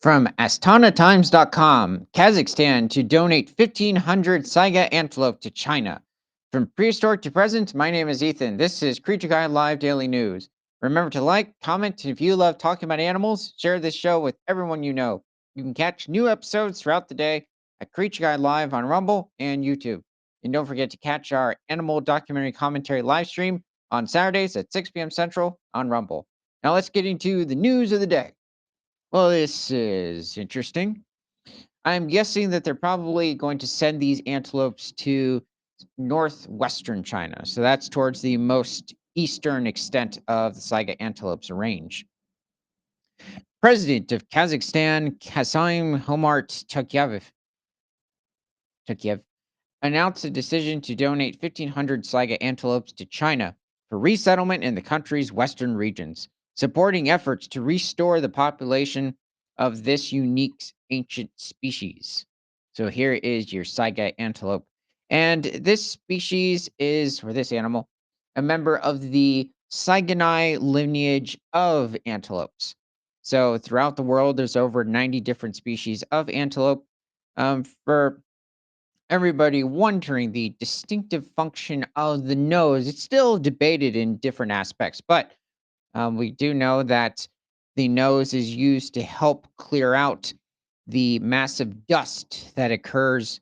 From AstanaTimes.com, Kazakhstan to donate 1,500 Saiga antelope to China. From prehistoric to present, my name is Ethan. This is Creature Guide Live Daily News. Remember to like, comment, and if you love talking about animals, share this show with everyone you know. You can catch new episodes throughout the day at Creature Guide Live on Rumble and YouTube. And don't forget to catch our animal documentary commentary live stream on Saturdays at 6 p.m. Central on Rumble. Now let's get into the news of the day. Well, this is interesting. I'm guessing that they're probably going to send these antelopes to northwestern China. So that's towards the most eastern extent of the Saiga antelope's range. President of Kazakhstan, Kasim Homart Tokyev announced a decision to donate 1,500 Saiga antelopes to China for resettlement in the country's western regions, supporting efforts to restore the population of this unique ancient species. So here is your Saiga antelope. And this species is, or this animal, a member of the Saiganai lineage of antelopes. So throughout the world, there's over 90 different species of antelope. For everybody wondering the distinctive function of the nose. It's still debated in different aspects, but we do know that the nose is used to help clear out the massive dust that occurs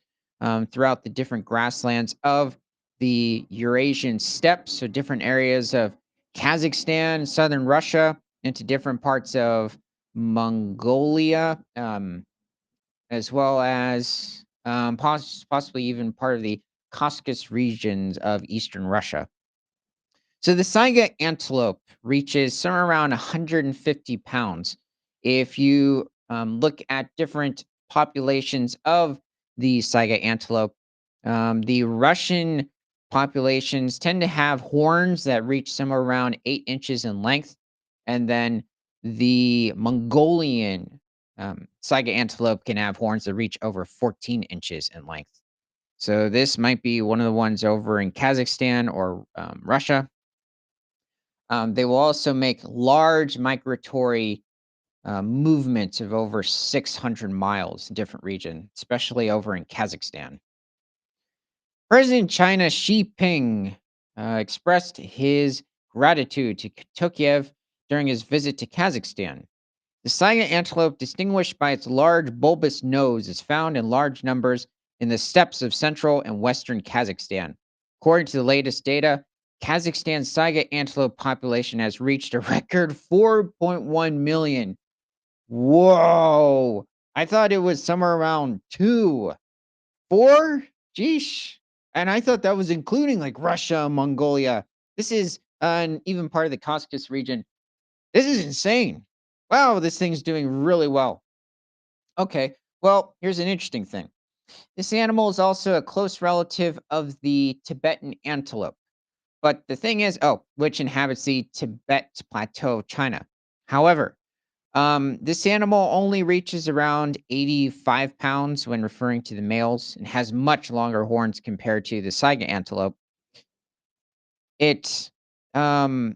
throughout the different grasslands of the Eurasian steppes, so different areas of Kazakhstan, southern Russia, into different parts of Mongolia. As well as possibly even part of the Caucasus regions of eastern Russia. So the Saiga antelope reaches somewhere around 150 pounds. If you look at different populations of the Saiga antelope, the Russian populations tend to have horns that reach somewhere around 8 inches in length. And then the Mongolian Saiga antelope can have horns that reach over 14 inches in length. So this might be one of the ones over in Kazakhstan or Russia. They will also make large migratory movements of over 600 miles in different regions, especially over in Kazakhstan. President China Xi Jinping expressed his gratitude to Tokayev during his visit to Kazakhstan. The Saiga antelope, distinguished by its large bulbous nose, is found in large numbers in the steppes of central and western Kazakhstan. According to the latest data, Kazakhstan's Saiga antelope population has reached a record 4.1 million. Whoa! I thought it was somewhere around 2. 4? Jeesh. And I thought that was including like Russia, Mongolia. This is even part of the Caucasus region. This is insane. Wow, this thing's doing really well. Okay, well, here's an interesting thing. This animal is also a close relative of the Tibetan antelope. But the thing is, which inhabits the Tibet Plateau of China. However, this animal only reaches around 85 pounds when referring to the males and has much longer horns compared to the Saiga antelope. It um,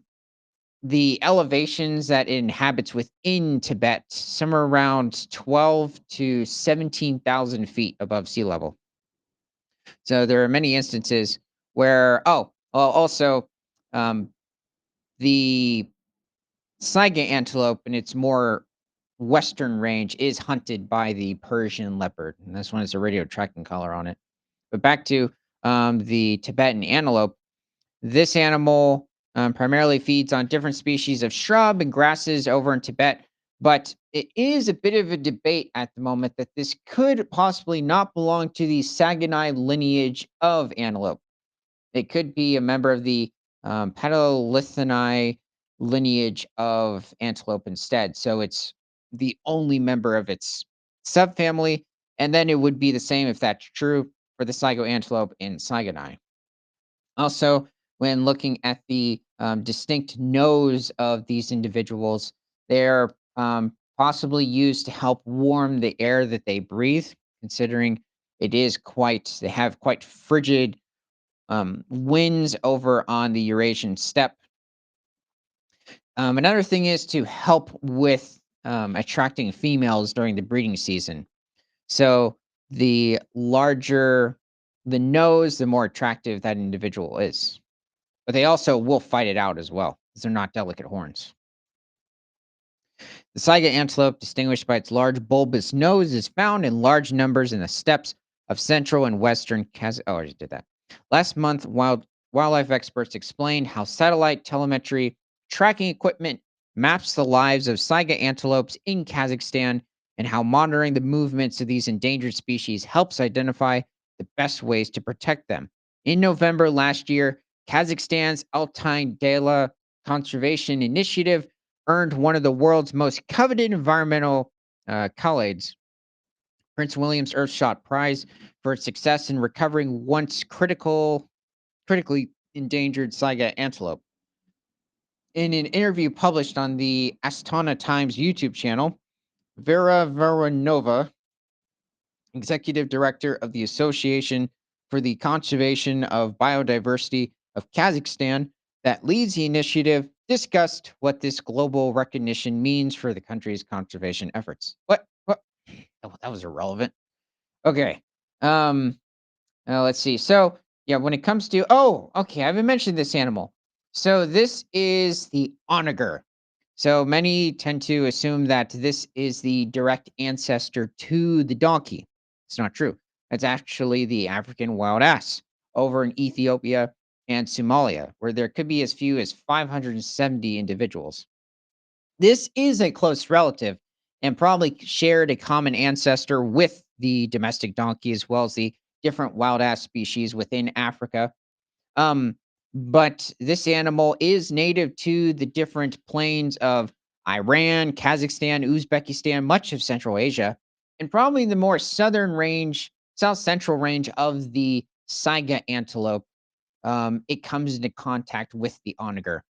the elevations that it inhabits within Tibet, somewhere around 12 to 17,000 feet above sea level. So there are many instances where, also, um, the Saiga antelope in its more western range is hunted by the Persian leopard. And this one has a radio tracking collar on it. But back to the Tibetan antelope. This animal primarily feeds on different species of shrub and grasses over in Tibet, but it is a bit of a debate at the moment that this could possibly not belong to the Saganai lineage of antelope. It could be a member of the Paleolithini lineage of antelope instead. So it's the only member of its subfamily, and then it would be the same if that's true for the Saigo antelope in Saigonai. Also, when looking at the distinct nose of these individuals, they're possibly used to help warm the air that they breathe, considering they have quite frigid winds over on the Eurasian steppe. Another thing is to help with attracting females during the breeding season. So the larger the nose, the more attractive that individual is. But they also will fight it out as well, because 'cause they're not delicate horns. The Saiga antelope, distinguished by its large bulbous nose, is found in large numbers in the steppes of central and western Oh, I already did that. Last month, wildlife experts explained how satellite telemetry tracking equipment maps the lives of Saiga antelopes in Kazakhstan and how monitoring the movements of these endangered species helps identify the best ways to protect them. In November last year, Kazakhstan's Altai Dala Conservation Initiative earned one of the world's most coveted environmental accolades, Prince William's Earthshot Prize, for its success in recovering critically endangered Saiga antelope. In an interview published on the Astana Times YouTube channel, Vera Voronova, executive director of the Association for the Conservation of Biodiversity of Kazakhstan, that leads the initiative, discussed what this global recognition means for the country's conservation efforts. What? What? Oh, that was irrelevant. Okay. Um, let's see. So, yeah, when it comes to okay, I haven't mentioned this animal. So this is the onager. So many tend to assume that this is the direct ancestor to the donkey. It's not true. It's actually the African wild ass over in Ethiopia and Somalia, where there could be as few as 570 individuals. This is a close relative and probably shared a common ancestor with the domestic donkey as well as the different wild ass species within Africa. Um, but this animal is native to the different plains of Iran, Kazakhstan, Uzbekistan, much of Central Asia, and probably the more southern range, south central range of the Saiga antelope. It comes into contact with the onager.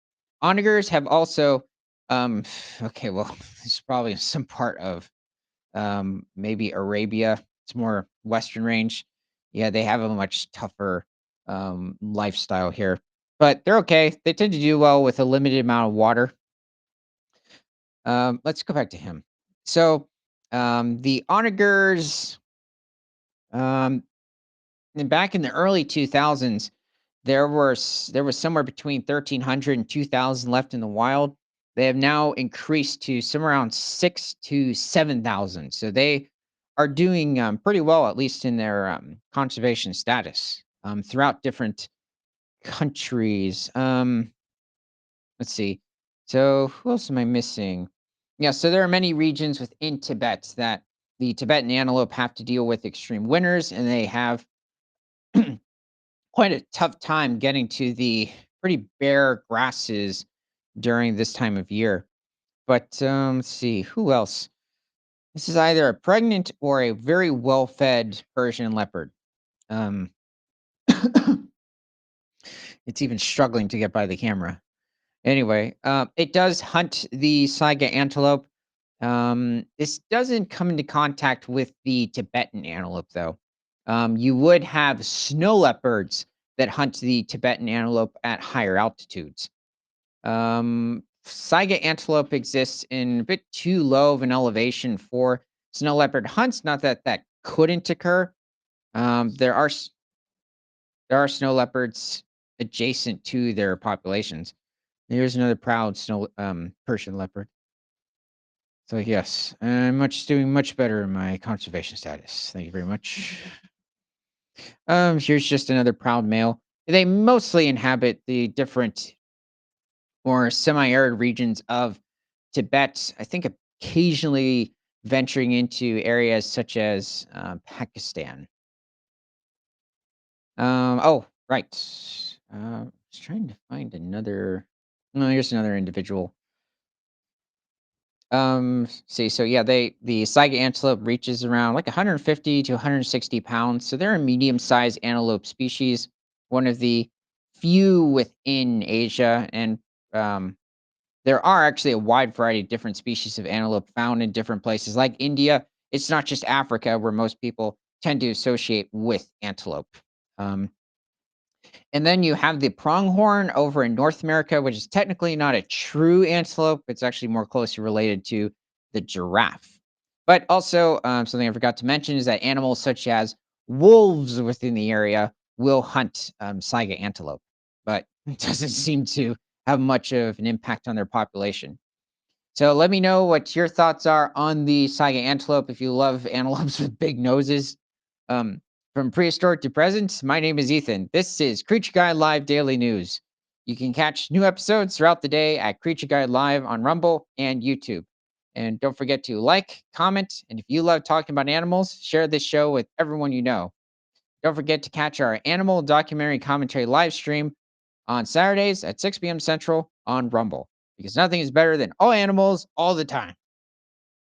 Onagers have also, um, okay, well, this is probably some part of maybe Arabia. It's more western range. Yeah, they have a much tougher lifestyle here, but they're okay. They tend to do well with a limited amount of water. Let's go back to him. So the onagers, um, and back in the early 2000s, there was somewhere between 1,300 and 2,000 left in the wild. They have now increased to somewhere around 6 to 7,000. So they are doing pretty well, at least in their conservation status throughout different countries. Let's see. So who else am I missing? Yeah, so there are many regions within Tibet that the Tibetan antelope have to deal with extreme winters, and they have quite a tough time getting to the pretty bare grasses during this time of year. But let's see, who else? This is either a pregnant or a very well-fed Persian leopard. Um, it's even struggling to get by the camera. Anyway, it does hunt the Saiga antelope. This doesn't come into contact with the Tibetan antelope, though. You would have snow leopards that hunt the Tibetan antelope at higher altitudes. Saiga antelope exists in a bit too low of an elevation for snow leopard hunts. Not that that couldn't occur. There are there are snow leopards adjacent to their populations. Here's another proud snow Persian leopard. So yes, I'm much doing much better in my conservation status. Thank you very much. Here's just another proud male. They mostly inhabit the different or semi-arid regions of Tibet. I think occasionally venturing into areas such as Pakistan. Right. I was trying to find another. No, here's another individual. See, so yeah, the Saiga antelope reaches around like 150 to 160 pounds. So they're a medium-sized antelope species, one of the few within Asia, and um, there are actually a wide variety of different species of antelope found in different places, like India. It's not just Africa where most people tend to associate with antelope. Um, and then you have the pronghorn over in North America, which is technically not a true antelope. It's actually more closely related to the giraffe. But also, something I forgot to mention is that animals such as wolves within the area will hunt Saiga antelope, but it doesn't seem to have much of an impact on their population. So let me know what your thoughts are on the Saiga antelope if you love antelopes with big noses. Um, from prehistoric to present, my name is Ethan. This is Creature Guide Live Daily News. You can catch new episodes throughout the day at Creature Guide Live on Rumble and YouTube. And don't forget to like, comment, and if you love talking about animals, share this show with everyone you know. Don't forget to catch our animal documentary commentary live stream on Saturdays at 6 p.m. Central on Rumble because nothing is better than all animals all the time.